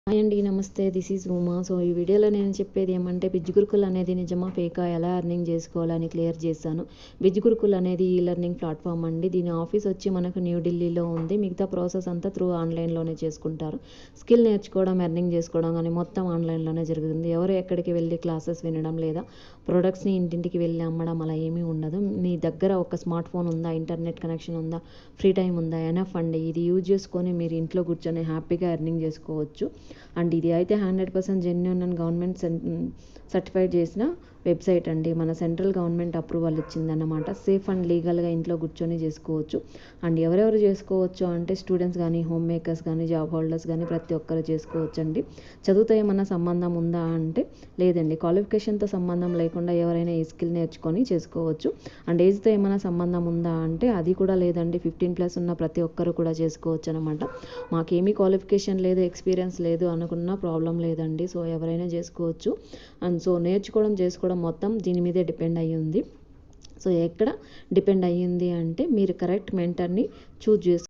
Hi అండి, నమస్తే. This is Uma. So ఈ వీడియోలో నేను చెప్పేది ఏమంటే బిజ్ గురుకుల్ అనేది నిజమా ఫేకా, ఎలా ఎర్నింగ్ చేసుకోవాలని క్లియర్ చేశాను. బిజ్ గురుకుల్ అనేది ఈ లెర్నింగ్ ప్లాట్ఫామ్ అండి. దీని ఆఫీస్ వచ్చి మనకు న్యూఢిల్లీలో ఉంది. మిగతా ప్రాసెస్ అంతా త్రూ ఆన్లైన్లోనే చేసుకుంటారు. స్కిల్ నేర్చుకోవడం, ఎర్నింగ్ చేసుకోవడం కానీ మొత్తం ఆన్లైన్లోనే జరుగుతుంది. ఎవరు ఎక్కడికి వెళ్ళి క్లాసెస్ వినడం లేదా ప్రొడక్ట్స్ని ఇంటింటికి వెళ్ళి అమ్మడం అలా ఏమీ ఉండదు. మీ దగ్గర ఒక స్మార్ట్ ఫోన్ ఉందా, ఇంటర్నెట్ కనెక్షన్ ఉందా, ఫ్రీ టైం ఉందా, ఎనఫ్ అండి. ఇది యూజ్ చేసుకొని మీరు ఇంట్లో కూర్చొని హ్యాపీగా ఎర్నింగ్ చేసుకోవచ్చు. అండ్ ఇది అయితే 100% జెన్యూన్ అండ్ గవర్నమెంట్ సర్టిఫైడ్ చేసిన వెబ్సైట్ అండి. మన సెంట్రల్ గవర్నమెంట్ అప్రూవల్ ఇచ్చిందన్నమాట. సేఫ్ అండ్ లీగల్గా ఇంట్లో కూర్చొని చేసుకోవచ్చు. అండ్ ఎవరెవరు చేసుకోవచ్చు అంటే స్టూడెంట్స్ కానీ, హోమ్ మేకర్స్ కానీ, జాబ్ హోల్డర్స్ కానీ ప్రతి ఒక్కరు చేసుకోవచ్చు అండి. చదువుతో ఏమన్నా సంబంధం ఉందా అంటే లేదండి. క్వాలిఫికేషన్తో సంబంధం లేకుండా ఎవరైనా ఈ స్కిల్ నేర్చుకొని చేసుకోవచ్చు. అండ్ ఏజ్తో ఏమైనా సంబంధం ఉందా అంటే అది కూడా లేదండి. 15+ ఉన్న ప్రతి ఒక్కరు కూడా చేసుకోవచ్చు అనమాట. మాకేమీ క్వాలిఫికేషన్ లేదు, ఎక్స్పీరియన్స్ లేదు అనుకున్న ప్రాబ్లం లేదండి. సో ఎవరైనా చేసుకోవచ్చు. అండ్ సో నేర్చుకోవడం, చేసుకోవడం మొత్తం దీని మీదే డిపెండ్ అయ్యి ఉంది. సో ఎక్కడ డిపెండ్ అయ్యింది అంటే మీరు కరెక్ట్ మెంటర్ని చూజ్ చేసుకో